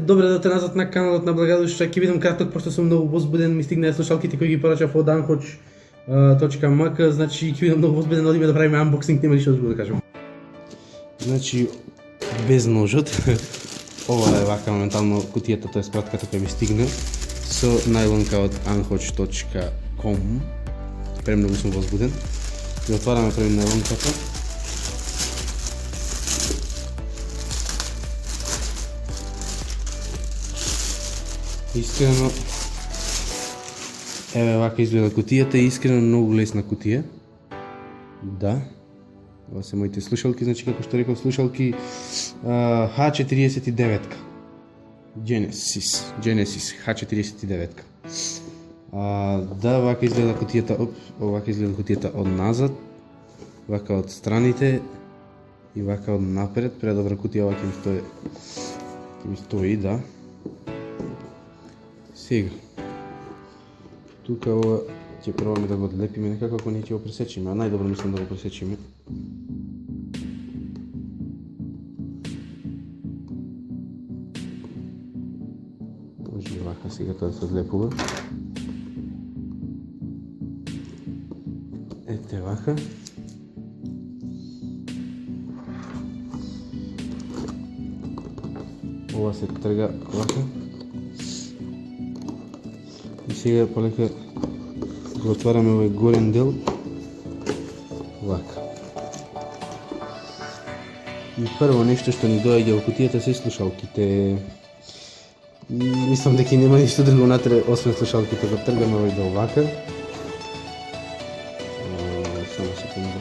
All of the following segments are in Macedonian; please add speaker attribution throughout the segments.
Speaker 1: добре да те назад на каналот на Благодушта. Ќе видам краток, пошто сум многу возбуден, ми стигнаа слушалките кои ги порачав од anhoch.mk, значи ќе видам многу возбуден, одиме да правиме unboxing, нема ништо друго да кажам. Значи, без ножот, ова е вака моментално кутијата, тоа е пратката која ми стигна, со најлонка од anhoch.com. Премногу сум возбуден. Ја отвараме први најлонката. Искрено, еве вака изгледа кутијата, искрено многу лесна кутија. Да. Ова се моите слушалки, значи како што реков слушалки H49. Genesis H49. Да, вака изгледа кутијата, овака изгледа кутијата од назад, вака од страните и вака од напред. Предобра кутија, ова ќе ми стои, да. Сега, тука ова ќе пробаме да го одлепиме некако, ако не ќе го пресечиме, а најдобро мислам да го пресечиме. Може вака сега тоа да се одлепува. Ете вака. Ова се трга вака. И сега полека го отвараме овој горен дел, вака. И прво нешто што ни доаѓа во кутијата се слушалките. Мислам дека нема ништо друго внатре освен слушалките, го тргаме овој дел вака. Само секунда.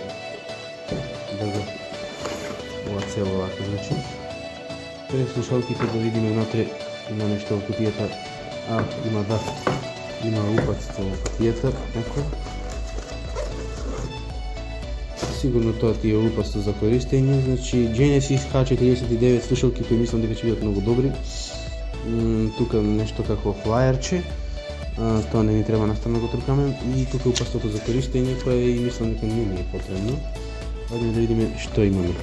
Speaker 1: Ова цело вака, значи. Пред слушалките да видиме внатре има нешто во кутијата. Има упатство во кутијата, некој. Сигурно тоа ти е упатство за користење, значи Genesis H49 слушалки кои мислам дека ќе бидат многу добри. Тука нешто како флаерче, тоа не ни треба настрана го тркаме, и тука упатството за користење кое и мислам дека не ми е потребно. Ајде да видиме што имаме.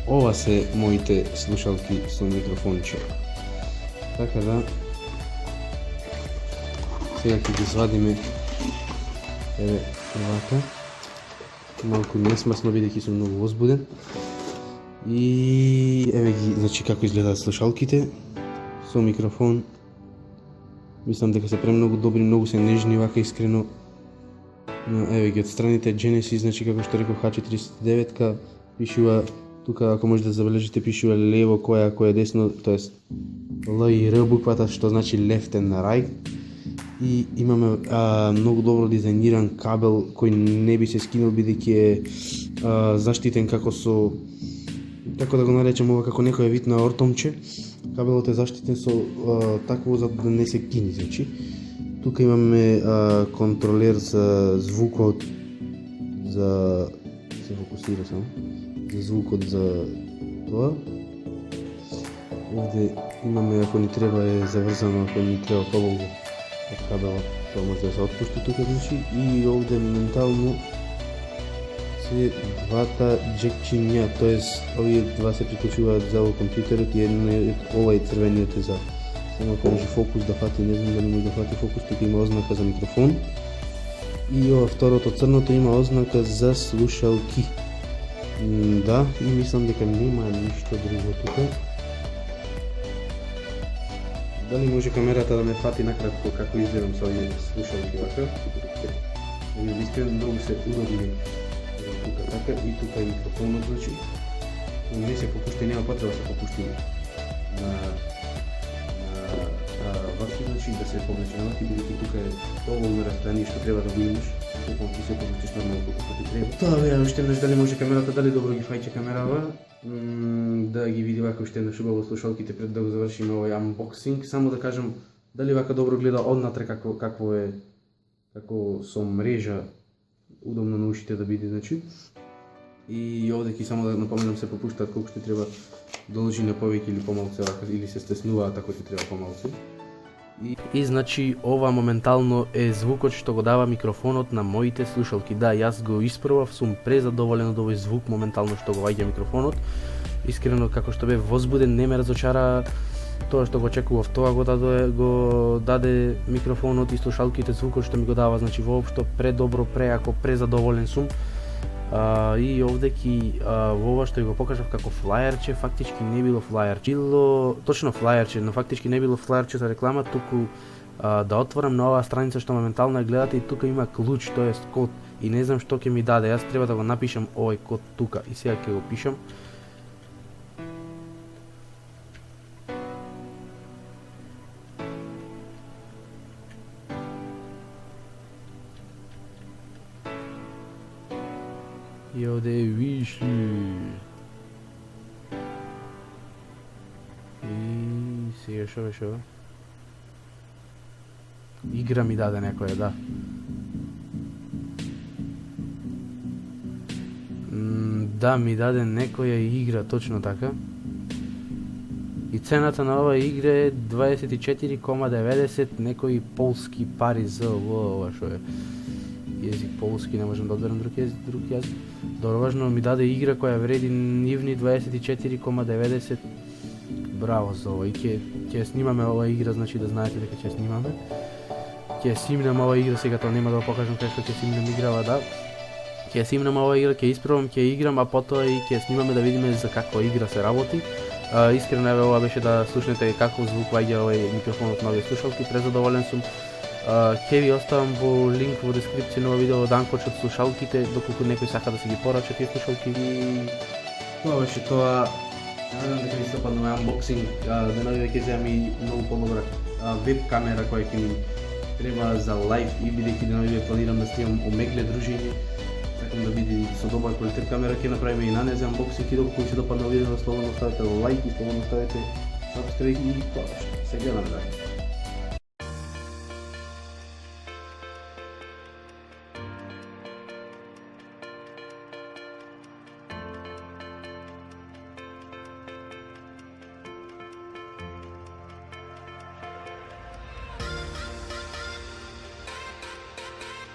Speaker 1: Ова се моите слушалки со микрофонче. Така да, сега ќе ги извадиме, еве вака, малку несмасно бидејќи сум многу возбуден. И еве ги, значи како изгледаат слушалките со микрофон. Мислам дека се премногу добри, многу се нежни вака искрено. Еве ги од страните Genesis, значи како што реков H49 пишува тука, ако може да забележите, пишува лево која е десно, тоест Л и Р буквата, што значи left and right. И имаме многу добро дизајниран кабел кој не би се скинал бидејќи е заштитен како со, како да го наречем ова, како некој вид на ортомче. Кабелот е заштитен со такво за да не се кини, значи. Тука имаме контролер за звукот, за се фокусира само, за звукот за тоа. Овде имаме, ако ни треба е заврзано, ако ни треба подолго од кабелот, тоа може да се отпушти тука, значи. И овде моментално се двата джекчиња, тоест овие два се приклучуваат за компјутерот и ова е црвениот е за само ако може фокус да фати, не знам дали може да фати фокус, тука има ознака за микрофон. И ова второто црното има ознака за слушалки. Да, и мислам дека нема ништо друго тука. Дали може камерата да ме фати накратко како изгледам со овие слушалки вака? Овие вистина многу се удобни тука така и тука е микрофонот, значи. Не се попушти, нема потреба да се попушти на ваки, значи да се повлече на ваки, бидејќи тука е доволно расстојание што треба да го имаш. Секој ти се повлечеш нормално колку ти треба. Тоа беа уште еднаш, дали може камерата, дали добро ги фаќа камерава, да ги види вака уште еднаш убаво слушалките пред да го завршиме овој unboxing. Само да кажам дали вака добро гледа однатре какво е, како со мрежа удобно на ушите да биде, значи. И овде ќе само да напоменам се попуштаат колку што треба должина повеќе или помалку вака, или се стеснуваат ако ќе треба помалку. И значи ова моментално е звукот што го дава микрофонот на моите слушалки. Да, јас го испробав, сум презадоволен од овој звук моментално што го ваѓа микрофонот. Искрено како што бев возбуден, не ме разочара тоа што го очекував. Тоа го даде микрофонот и слушалките, звукот што ми го дава, значи воопшто предобро, преако, презадоволен сум. И овдеки во ова што ја го покажав како флајерче, фактички не било флајерче. Било точно флајерче, но фактички не било флајерче за реклама, туку да отворам на оваа страница што моментално ја гледате и тука има клуч, тоест код, и не знам што ќе ми даде. Јас треба да го напишам овој код тука и сега ќе го пишам. И овде вишли. И сега шо беше ова? Игра ми даде некоја, да. Да, ми даде некоја игра, точно така. И цената на оваа игра е 24,90 некои полски пари за ова шо е. Јазик полски, не можам да одберам друг јазик. Добро, важно ми даде игра која вреди нивни 24,90. Браво за ова. И ќе снимаме оваа игра, значи да знаете дека ќе снимаме. Ќе симнам оваа игра, сега тоа нема да го покажам кај што ќе симнам играва, да. Ќе симнам оваа игра, ќе испробам, ќе играм, а потоа и ќе снимаме да видиме за каква игра се работи. Искрено еве ова беше да слушнете каков звук ваѓа овој микрофонот на овие слушалки, презадоволен сум. Ќе ви оставам во линк во дескрипција на ова видео данкоч од слушалките, доколку некој сака да си ги порача тие слушалки. Тоа беше тоа. Надам дека ви се допадна мој unboxing. Денеска ќе земам и многу подобра веб камера која ќе ми треба за лайв и бидејќи денеска планирам да снимам омегле дружини. Сакам да биде со добар квалитет камера, ќе направиме и на незе unboxing и доколку ви се допадна видео, слободно ставете лайк и слободно ставете subscribe и тоа. Се гледаме.